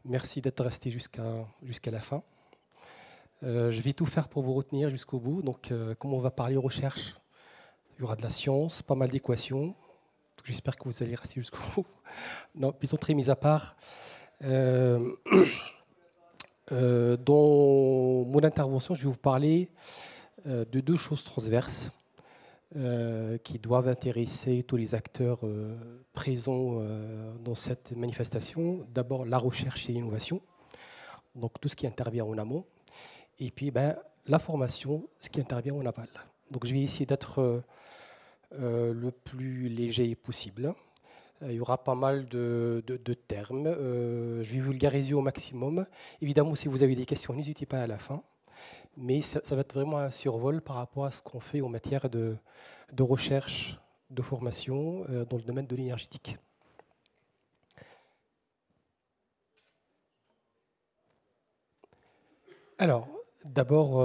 Merci d'être resté jusqu'à la fin. Je vais tout faire pour vous retenir jusqu'au bout. Donc, comme on va parler recherche, il y aura de la science, pas mal d'équations. J'espère que vous allez rester jusqu'au bout. Non, plaisanterie mise à part. Dans mon intervention, je vais vous parler de deux choses transverses qui doivent intéresser tous les acteurs présents dans cette manifestation. D'abord, la recherche et l'innovation, donc tout ce qui intervient en amont, et puis la formation, ce qui intervient en aval. Donc je vais essayer d'être le plus léger possible. Il y aura pas mal de termes. Je vais vulgariser au maximum. Évidemment, si vous avez des questions, n'hésitez pas à la fin. Mais ça va être vraiment un survol par rapport à ce qu'on fait en matière de recherche, de formation dans le domaine de l'énergétique. Alors, d'abord,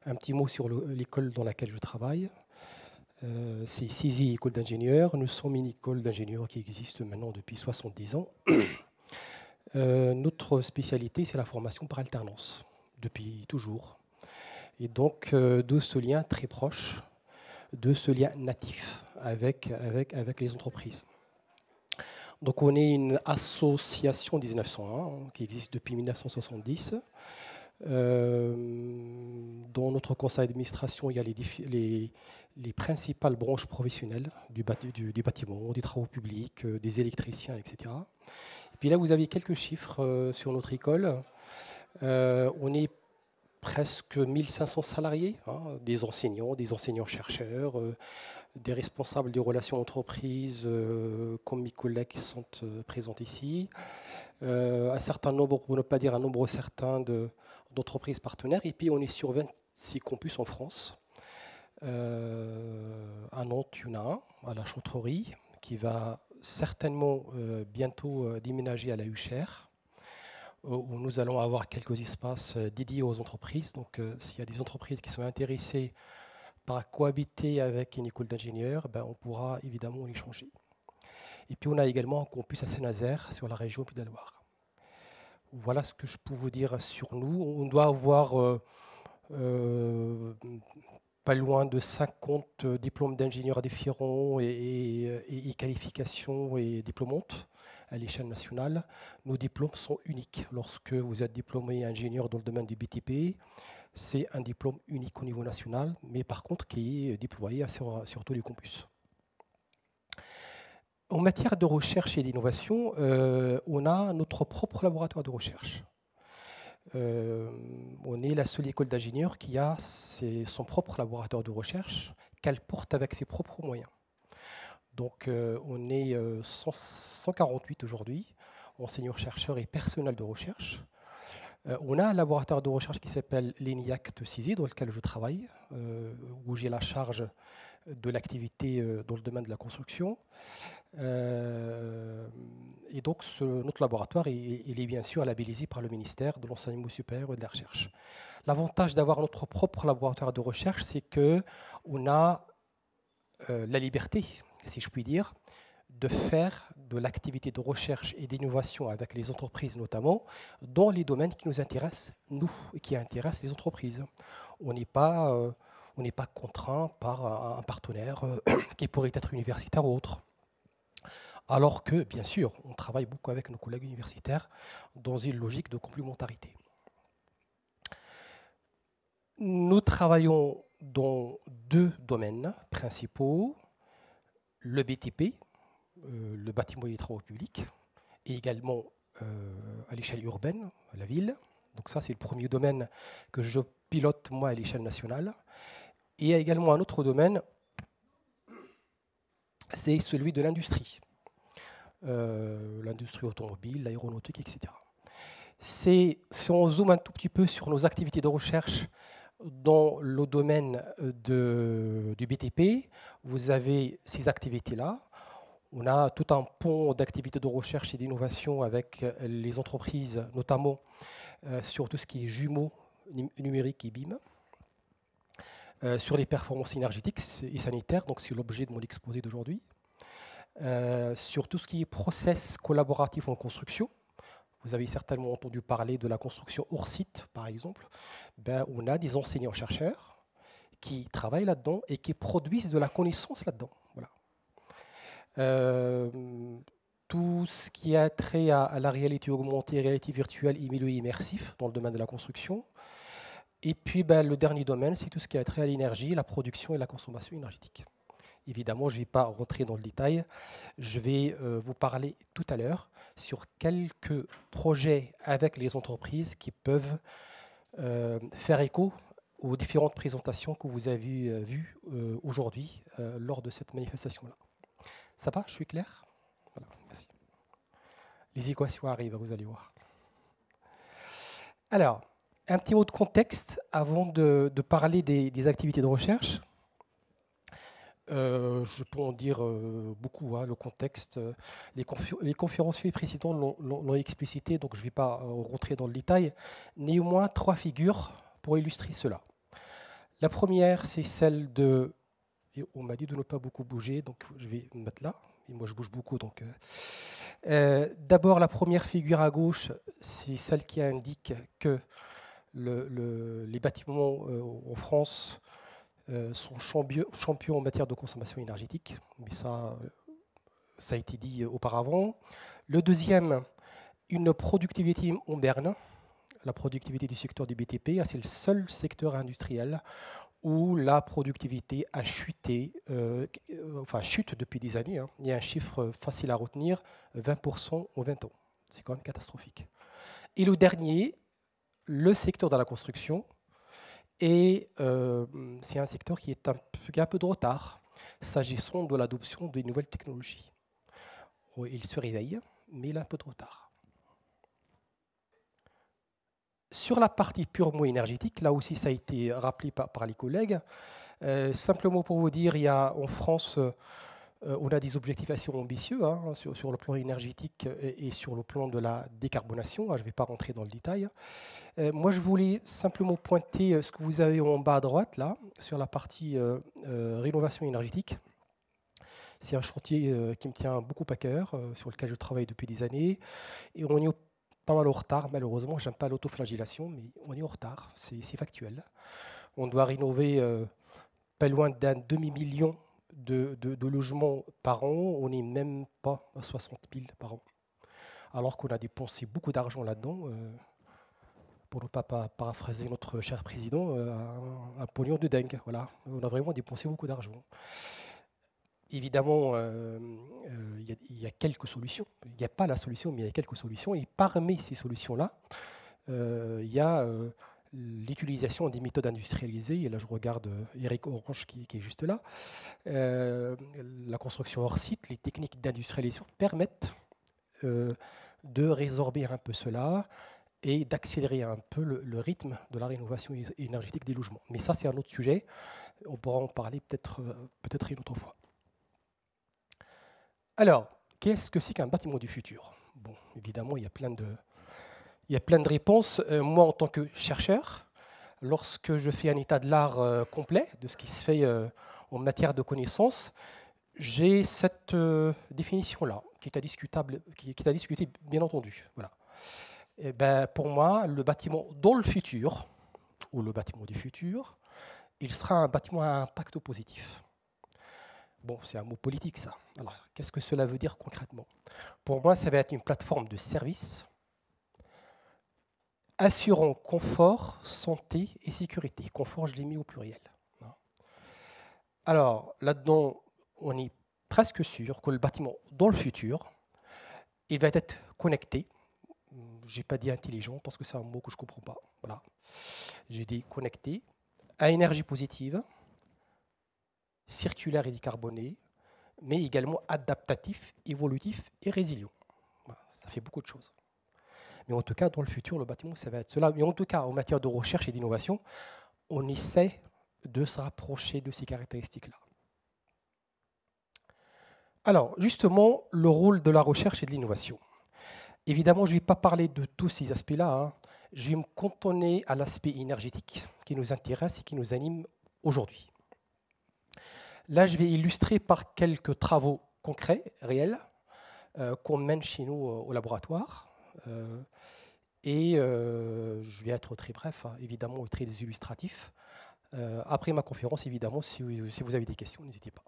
un petit mot sur l'école dans laquelle je travaille. C'est CESI, école d'ingénieurs. Nous sommes une école d'ingénieurs qui existe maintenant depuis 70 ans. Notre spécialité, c'est la formation par alternance, depuis toujours. Et donc, de ce lien très proche, de ce lien natif avec les entreprises. Donc, on est une association 1901 qui existe depuis 1970. Dans notre conseil d'administration, il y a les principales branches professionnelles du bâtiment, des travaux publics, des électriciens, etc. Et puis là, vous avez quelques chiffres sur notre école. On est presque 1500 salariés, des enseignants-chercheurs, des responsables des relations entreprises, comme mes collègues qui sont présents ici. Un certain nombre, pour ne pas dire un nombre certain, d'entreprises partenaires. Et puis on est sur 26 campus en France. À Nantes, il y en a un, à la Chantrerie, qui va certainement bientôt déménager à la Huchère, où nous allons avoir quelques espaces dédiés aux entreprises. Donc s'il y a des entreprises qui sont intéressées par cohabiter avec une école d'ingénieurs, on pourra évidemment en échanger. Et puis on a également un campus à Saint-Nazaire, sur la région Pays de la Loire. Voilà ce que je peux vous dire sur nous. On doit avoir pas loin de 50 diplômes d'ingénieurs différents et qualifications et diplômantes à l'échelle nationale. Nos diplômes sont uniques. Lorsque vous êtes diplômé ingénieur dans le domaine du BTP, c'est un diplôme unique au niveau national, mais par contre qui est déployé sur tous les campus. En matière de recherche et d'innovation, on a notre propre laboratoire de recherche. On est la seule école d'ingénieurs qui a son propre laboratoire de recherche qu'elle porte avec ses propres moyens. Donc on est 148 aujourd'hui, enseignants-chercheurs et personnel de recherche. On a un laboratoire de recherche qui s'appelle l'ENIAC de CESI, dans lequel je travaille, où j'ai la charge de l'activité dans le domaine de la construction. Et donc, notre laboratoire il est bien sûr labellisé par le ministère de l'Enseignement supérieur et de la Recherche. L'avantage d'avoir notre propre laboratoire de recherche, c'est qu'on a la liberté, si je puis dire, de faire de l'activité de recherche et d'innovation avec les entreprises notamment, dans les domaines qui nous intéressent, nous, et qui intéressent les entreprises. On n'est pas contraint par un partenaire qui pourrait être universitaire ou autre. Alors que, bien sûr, on travaille beaucoup avec nos collègues universitaires dans une logique de complémentarité. Nous travaillons dans deux domaines principaux, le BTP, le bâtiment et les travaux publics, et également à l'échelle urbaine, à la ville. Donc ça, c'est le premier domaine que je pilote, moi, à l'échelle nationale. Et il y a également un autre domaine, c'est celui de l'industrie. L'industrie automobile, l'aéronautique, etc. Si on zoome un tout petit peu sur nos activités de recherche dans le domaine du BTP, vous avez ces activités-là. On a tout un pont d'activités de recherche et d'innovation avec les entreprises, notamment sur tout ce qui est jumeaux numériques et BIM, sur les performances énergétiques et sanitaires, donc c'est l'objet de mon exposé d'aujourd'hui. sur tout ce qui est process collaboratif en construction. Vous avez certainement entendu parler de la construction hors site, par exemple. On a des enseignants-chercheurs qui travaillent là-dedans et qui produisent de la connaissance là-dedans. Voilà. Tout ce qui a trait à la réalité augmentée, réalité virtuelle et milieu immersif dans le domaine de la construction. Et puis le dernier domaine, c'est tout ce qui a trait à l'énergie, la production et la consommation énergétique. Évidemment, je ne vais pas rentrer dans le détail. Je vais vous parler tout à l'heure sur quelques projets avec les entreprises qui peuvent faire écho aux différentes présentations que vous avez vues aujourd'hui lors de cette manifestation-là. Ça va? Je suis clair? Voilà, merci. Les équations arrivent, vous allez voir. Alors, un petit mot de contexte avant de parler des activités de recherche. Je peux en dire beaucoup, le contexte. Les conférenciers précédents l'ont explicité, donc je ne vais pas rentrer dans le détail. Néanmoins, 3 figures pour illustrer cela. La première, c'est celle de... Et on m'a dit de ne pas beaucoup bouger, donc je vais me mettre là. Et moi, je bouge beaucoup. Donc, d'abord, la première figure à gauche, c'est celle qui indique que les bâtiments en France sont champions en matière de consommation énergétique. Mais ça a été dit auparavant. Le deuxième, une productivité en berne. La productivité du secteur du BTP, c'est le seul secteur industriel où la productivité a chuté, chute depuis des années. Il y a un chiffre facile à retenir, 20% en 20 ans. C'est quand même catastrophique. Et le dernier, le secteur de la construction. Et c'est un secteur qui a un peu de retard, s'agissant de l'adoption de nouvelles technologies. Il se réveille, mais il a un peu de retard. Sur la partie purement énergétique, là aussi ça a été rappelé par les collègues. Simplement pour vous dire, il y a en France, on a des objectifs assez ambitieux sur le plan énergétique et sur le plan de la décarbonation. Je ne vais pas rentrer dans le détail. Moi, je voulais simplement pointer ce que vous avez en bas à droite, là, sur la partie rénovation énergétique. C'est un chantier qui me tient beaucoup à cœur, sur lequel je travaille depuis des années. Et on est pas mal en retard, malheureusement. Je n'aime pas l'autoflagellation, mais on est en retard, c'est factuel. On doit rénover pas loin d'un demi-million de logements par an. On n'est même pas à 60 000 par an. Alors qu'on a dépensé beaucoup d'argent là-dedans. Pour ne pas paraphraser notre cher président, un pognon de dingue. Voilà. On a vraiment dépensé beaucoup d'argent. Évidemment, il y a quelques solutions. Il n'y a pas la solution, mais il y a quelques solutions. Et parmi ces solutions-là, il y a l'utilisation des méthodes industrialisées. Et là, je regarde Eric Orange qui est juste là. La construction hors site, les techniques d'industrialisation permettent de résorber un peu cela et d'accélérer un peu le rythme de la rénovation énergétique des logements. Mais ça, c'est un autre sujet. On pourra en parler peut-être une autre fois. Alors, qu'est-ce que c'est qu'un bâtiment du futur? Bon, évidemment, il y a plein de réponses. Moi, en tant que chercheur, lorsque je fais un état de l'art complet, de ce qui se fait en matière de connaissances, j'ai cette définition-là, qui est à discuter, bien entendu. Voilà. Et pour moi, le bâtiment dans le futur, ou le bâtiment du futur, il sera un bâtiment à impact positif. Bon, c'est un mot politique, ça. Alors, qu'est-ce que cela veut dire concrètement? Pour moi, ça va être une plateforme de service assurant confort, santé et sécurité. Confort, je l'ai mis au pluriel. Alors, là-dedans, on est presque sûr que le bâtiment, dans le futur, il va être connecté. Je n'ai pas dit intelligent parce que c'est un mot que je ne comprends pas. Voilà. J'ai dit connecté, à énergie positive, circulaire et décarboné, mais également adaptatif, évolutif et résilient. Voilà, ça fait beaucoup de choses. Mais en tout cas, dans le futur, le bâtiment, ça va être cela. Mais en tout cas, en matière de recherche et d'innovation, on essaie de se rapprocher de ces caractéristiques-là. Alors, justement, le rôle de la recherche et de l'innovation. Évidemment, je ne vais pas parler de tous ces aspects-là. Je vais me cantonner à l'aspect énergétique qui nous intéresse et qui nous anime aujourd'hui. Là, je vais illustrer par quelques travaux concrets, réels, qu'on mène chez nous au laboratoire. Et je vais être très bref, hein, évidemment, très illustratif. Après ma conférence, évidemment, si vous avez des questions, n'hésitez pas.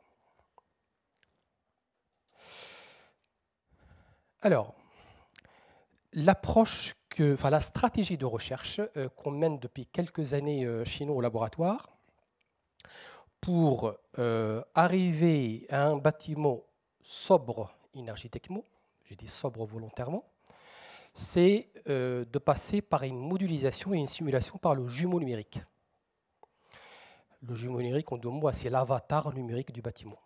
Alors, la stratégie de recherche qu'on mène depuis quelques années chez nous au laboratoire pour arriver à un bâtiment sobre énergétiquement, j'ai dit sobre volontairement, c'est de passer par une modélisation et une simulation par le jumeau numérique. Le jumeau numérique, en deux mots, c'est l'avatar numérique du bâtiment.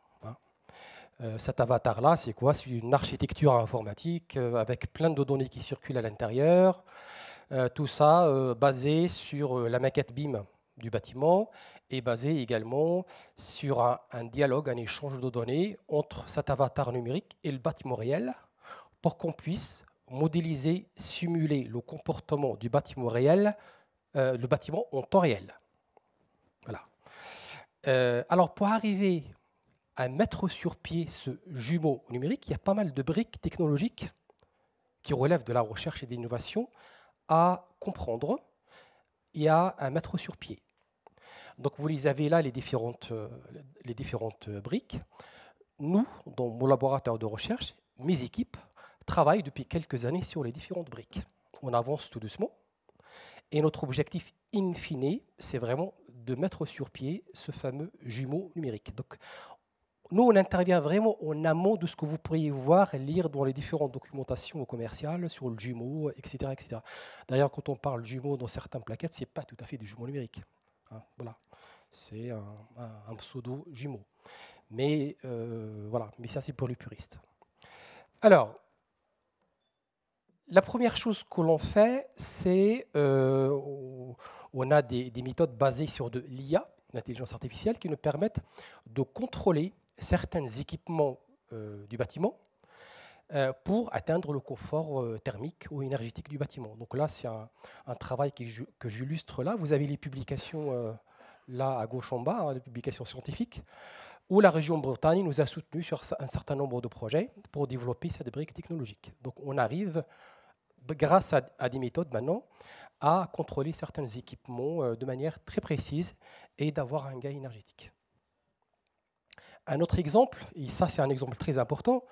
Cet avatar-là, c'est quoi? C'est une architecture informatique avec plein de données qui circulent à l'intérieur. Tout ça basé sur la maquette BIM du bâtiment et basé également sur un dialogue, un échange de données entre cet avatar numérique et le bâtiment réel pour qu'on puisse modéliser, simuler le comportement du bâtiment réel, le bâtiment en temps réel. Voilà. Alors pour arriver à mettre sur pied ce jumeau numérique, il y a pas mal de briques technologiques qui relèvent de la recherche et de l'innovation à comprendre et à mettre sur pied. Donc vous les avez là, les différentes briques. Nous, dans mon laboratoire de recherche, mes équipes travaillent depuis quelques années sur les différentes briques. On avance tout doucement. Et notre objectif in fine, c'est vraiment de mettre sur pied ce fameux jumeau numérique. Donc, nous, on intervient vraiment en amont de ce que vous pourriez voir, lire dans les différentes documentations commerciales sur le jumeau, etc. etc. D'ailleurs, quand on parle jumeau dans certaines plaquettes, ce n'est pas tout à fait des jumeaux numériques. Hein, voilà. C'est un pseudo-jumeau. Mais voilà, mais ça, c'est pour les puristes. Alors, la première chose que l'on fait, c'est on a des méthodes basées sur de l'IA, l'intelligence artificielle, qui nous permettent de contrôler certains équipements du bâtiment pour atteindre le confort thermique ou énergétique du bâtiment. Donc là, c'est un travail que j'illustre là. Vous avez les publications là à gauche en bas, hein, les publications scientifiques, où la région Bretagne nous a soutenus sur un certain nombre de projets pour développer cette brique technologique. Donc on arrive, grâce à des méthodes maintenant, à contrôler certains équipements de manière très précise et d'avoir un gain énergétique. Un autre exemple, et ça c'est un exemple très important,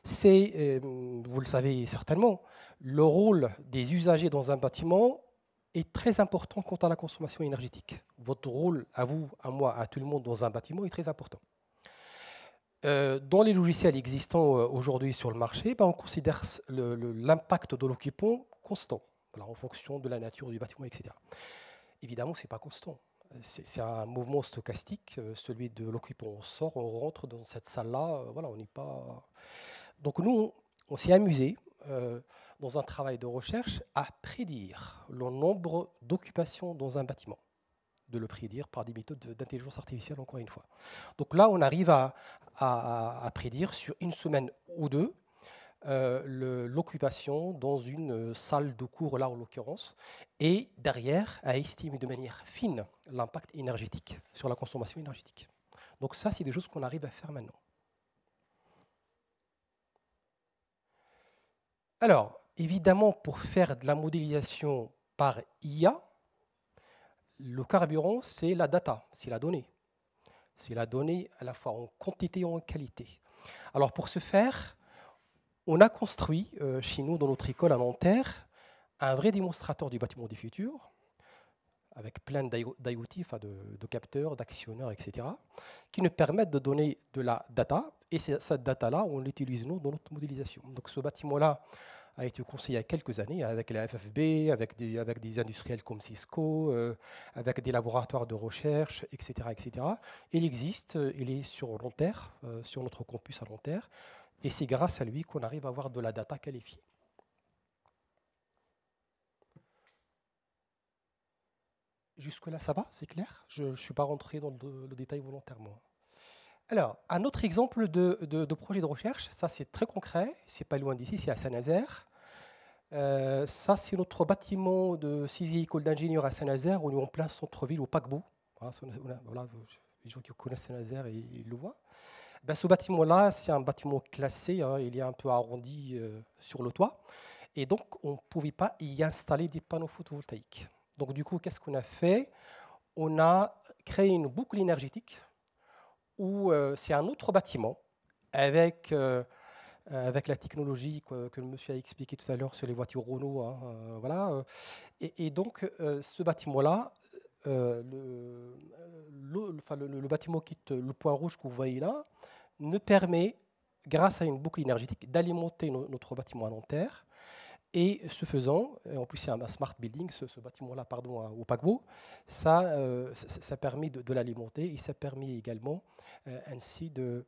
c'est, vous le savez certainement, le rôle des usagers dans un bâtiment est très important quant à la consommation énergétique. Votre rôle, à vous, à moi, à tout le monde dans un bâtiment est très important. Dans les logiciels existants aujourd'hui sur le marché, on considère l'impact de l'occupant constant, en fonction de la nature du bâtiment, etc. Évidemment, ce n'est pas constant. C'est un mouvement stochastique, celui de l'occupant. On sort, on rentre dans cette salle-là, voilà, on n'est pas... Donc nous, on s'est amusé, dans un travail de recherche, à prédire le nombre d'occupations dans un bâtiment, de le prédire par des méthodes d'intelligence artificielle, encore une fois. Donc là, on arrive à prédire sur une semaine ou deux l'occupation dans une salle de cours, là en l'occurrence, et derrière, à estimer de manière fine l'impact énergétique sur la consommation énergétique. Donc ça, c'est des choses qu'on arrive à faire maintenant. Alors, évidemment, pour faire de la modélisation par IA, le carburant, c'est la data, c'est la donnée. C'est la donnée à la fois en quantité et en qualité. Alors pour ce faire, on a construit chez nous, dans notre école à Nanterre, un vrai démonstrateur du bâtiment du futur, avec plein d'IoT, de capteurs, d'actionneurs, etc., qui nous permettent de donner de la data, et cette data-là, on l'utilise nous dans notre modélisation. Donc ce bâtiment-là a été construit il y a quelques années avec la FFB, avec des industriels comme Cisco, avec des laboratoires de recherche, etc., etc. Il existe, il est sur Nanterre, sur notre campus à Nanterre, et c'est grâce à lui qu'on arrive à avoir de la data qualifiée. Jusque-là, ça va? C'est clair? Je ne suis pas rentré dans le détail volontairement. Alors, un autre exemple de projet de recherche, ça c'est très concret, c'est pas loin d'ici, c'est à Saint-Nazaire. Ça, c'est notre bâtiment de 6e école d'ingénieurs à Saint-Nazaire. On est en plein centre-ville, au paquebot. Voilà, les gens qui connaissent Saint-Nazaire, ils le voient. Ben, ce bâtiment-là, c'est un bâtiment classé, hein, il est un peu arrondi sur le toit. Et donc, on ne pouvait pas y installer des panneaux photovoltaïques. Donc, du coup, qu'est-ce qu'on a fait? On a créé une boucle énergétique où c'est un autre bâtiment avec, avec la technologie que le monsieur a expliqué tout à l'heure sur les voitures Renault. Hein, voilà. Et donc, ce bâtiment-là, le bâtiment le point rouge que vous voyez là, nous permet, grâce à une boucle énergétique, d'alimenter notre bâtiment à long terme. Et ce faisant, en plus c'est un smart building, ce bâtiment-là, pardon, au paquebot, ça permet de l'alimenter et ça permet également ainsi de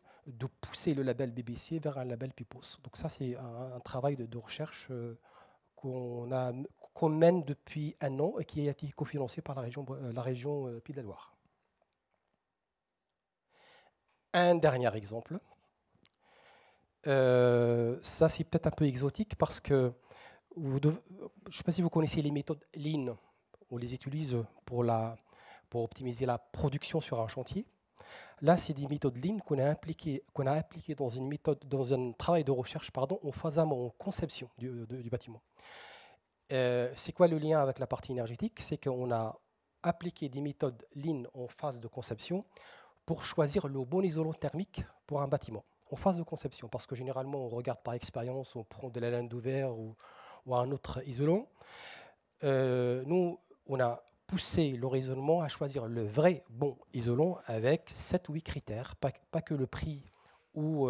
pousser le label BBC vers un label PIPOS. Donc ça, c'est un travail de recherche qu'on mène depuis 1 an et qui a été cofinancé par la région Pays de la Loire. Un dernier exemple. Ça, c'est peut-être un peu exotique parce que je ne sais pas si vous connaissez les méthodes Lean. On les utilise pour optimiser la production sur un chantier. Là, c'est des méthodes Lean qu'on a appliquées dans un travail de recherche en phase amont, en conception du bâtiment. C'est quoi le lien avec la partie énergétique? C'est qu'on a appliqué des méthodes Lean en phase de conception pour choisir le bon isolant thermique pour un bâtiment, en phase de conception, parce que généralement, on regarde par expérience, on prend de la laine de verre ou un autre isolant. Nous, on a poussé le raisonnement à choisir le vrai bon isolant avec 7 ou 8 critères, pas que le prix ou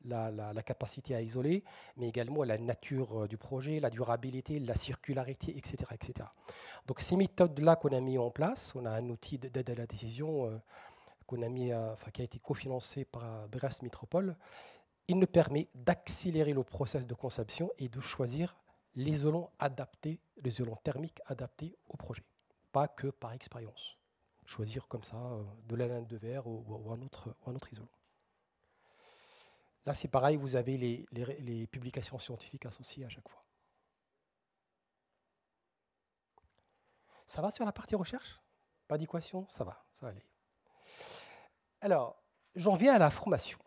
la capacité à isoler, mais également la nature du projet, la durabilité, la circularité, etc. etc. Donc ces méthodes-là qu'on a mis en place, on a un outil d'aide à la décision qu'on a qui a été cofinancé par Brest Métropole. Il nous permet d'accélérer le process de conception et de choisir l'isolant adapté, l'isolant thermique adapté au projet, pas que par expérience. Choisir comme ça de la laine de verre ou un autre isolant. Là, c'est pareil, vous avez les publications scientifiques associées à chaque fois. Ça va sur la partie recherche? Pas d'équation? Ça va aller. Alors, j'en viens à la formation.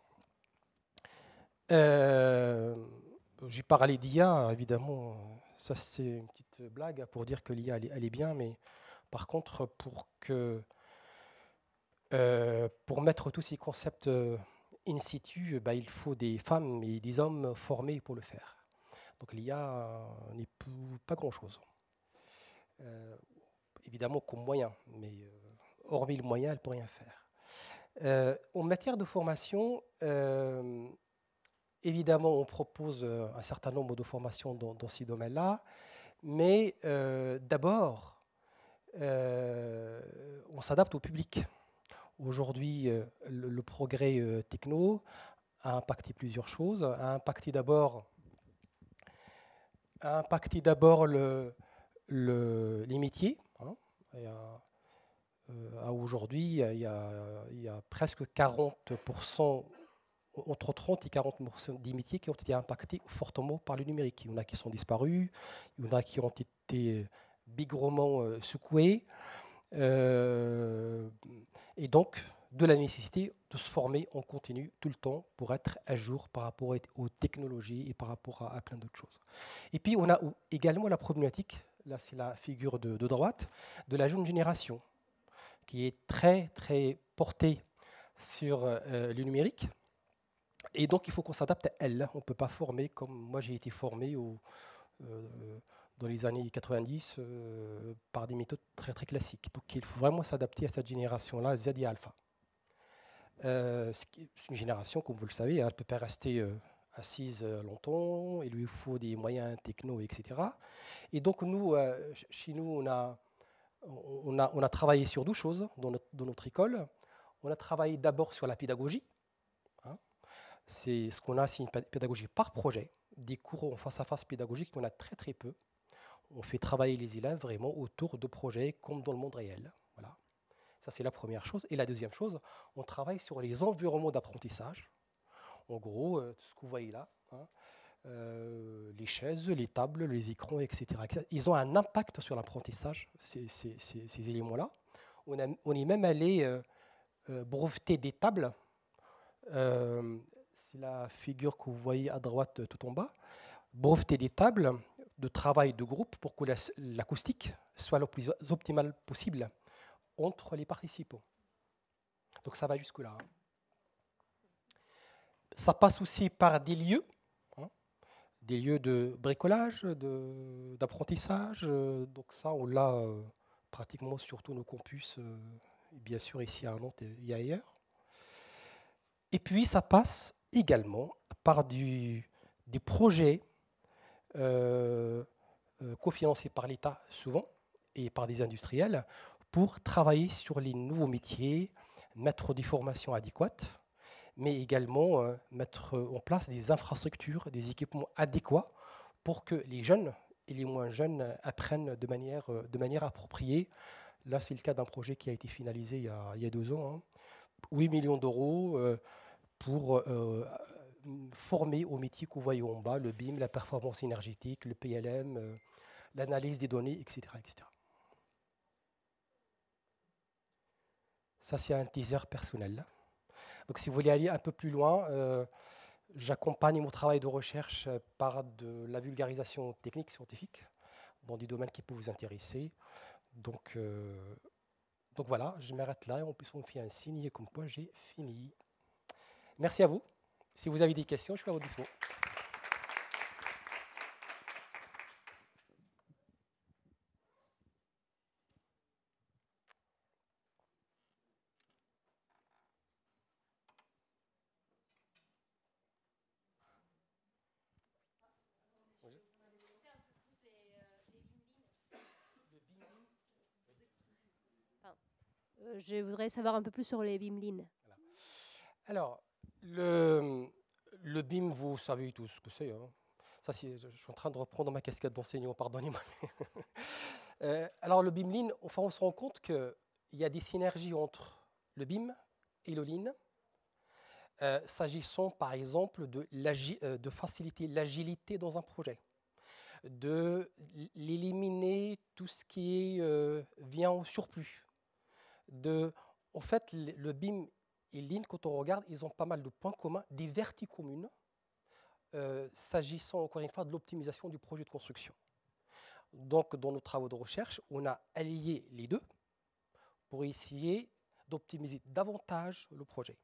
J'ai parlé d'IA, évidemment, ça c'est une petite blague pour dire que l'IA elle est bien, mais par contre, pour mettre tous ces concepts in situ, il faut des femmes et des hommes formés pour le faire. Donc l'IA n'est pas grand-chose. Évidemment comme moyen, mais hormis le moyen, elle ne peut rien faire. En matière de formation, évidemment, on propose un certain nombre de formations dans ces domaines-là, mais d'abord, on s'adapte au public. Aujourd'hui, le progrès techno a impacté plusieurs choses. A impacté d'abord les métiers. Hein. Aujourd'hui, il y a presque 40%, entre 30 et 40% des métiers qui ont été impactés fortement par le numérique. Il y en a qui sont disparus, il y en a qui ont été bigrement secoués. Et donc, de la nécessité de se former en continu tout le temps pour être à jour par rapport aux technologies et par rapport à plein d'autres choses. Et puis, on a également la problématique, là c'est la figure de droite, de la jeune génération, qui est très, très portée sur le numérique. Et donc, il faut qu'on s'adapte à elle. On ne peut pas former comme moi j'ai été formé dans les années 90 par des méthodes très, très classiques. Donc, il faut vraiment s'adapter à cette génération-là, Z et Alpha. C'est une génération, comme vous le savez, elle ne peut pas rester assise longtemps, il lui faut des moyens techno, etc. Et donc, nous, chez nous, on a travaillé sur 2 choses dans notre école. On a travaillé d'abord sur la pédagogie. C'est ce qu'on a, c'est une pédagogie par projet, des cours en face-à-face pédagogique, on a très très peu. On fait travailler les élèves vraiment autour de projets comme dans le monde réel. Voilà. Ça, c'est la première chose. Et la deuxième chose, on travaille sur les environnements d'apprentissage. En gros, tout ce que vous voyez là, les chaises, les tables, les écrans, etc. Ils ont un impact sur l'apprentissage, ces éléments-là. On est même allé breveter des tables C'est la figure que vous voyez à droite tout en bas. Breveter des tables de travail de groupe pour que l'acoustique soit le plus optimale possible entre les participants. Donc ça va jusque-là. Ça passe aussi par des lieux, des lieux de bricolage, d'apprentissage. Donc ça, on l'a pratiquement sur tous nos campus, bien sûr ici à Nantes et ailleurs. Et puis ça passe également par des projets cofinancés par l'État souvent et par des industriels pour travailler sur les nouveaux métiers, mettre des formations adéquates, mais également mettre en place des infrastructures, des équipements adéquats pour que les jeunes et les moins jeunes apprennent de manière appropriée. Là, c'est le cas d'un projet qui a été finalisé il y a 2 ans, 8 millions d'euros pour former aux métiers que vous voyez en bas, le BIM, la performance énergétique, le PLM, l'analyse des données, etc., etc. Ça, c'est un teaser personnel. Donc, si vous voulez aller un peu plus loin, j'accompagne mon travail de recherche par de la vulgarisation technique, scientifique, dans des domaines qui peuvent vous intéresser. Donc voilà, je m'arrête là et en plus on me fait un signe comme quoi j'ai fini. Merci à vous. Si vous avez des questions, je suis à votre disposition. Je voudrais savoir un peu plus sur les BIM-Lean. Alors, le BIM, vous savez tout ce que c'est. Ça, je suis en train de reprendre ma casquette d'enseignant, pardonnez-moi. Alors, le BIM-Lean, enfin, on se rend compte qu'il y a des synergies entre le BIM et le Lean, s'agissant par exemple de faciliter l'agilité dans un projet, de l'éliminer tout ce qui vient au surplus. En fait, le BIM et Lean, quand on regarde, ils ont pas mal de points communs, des vertus communes, s'agissant encore une fois de l'optimisation du projet de construction. Donc, dans nos travaux de recherche, on a allié les deux pour essayer d'optimiser davantage le projet.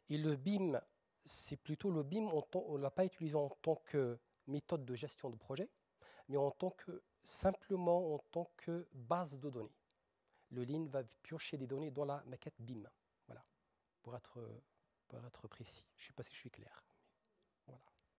Et le BIM, c'est plutôt le BIM, on ne l'a pas utilisé en tant que méthode de gestion de projet, mais simplement en tant que base de données. Le Lean va piocher des données dans la maquette BIM, voilà, pour être précis. Je ne sais pas si je suis clair.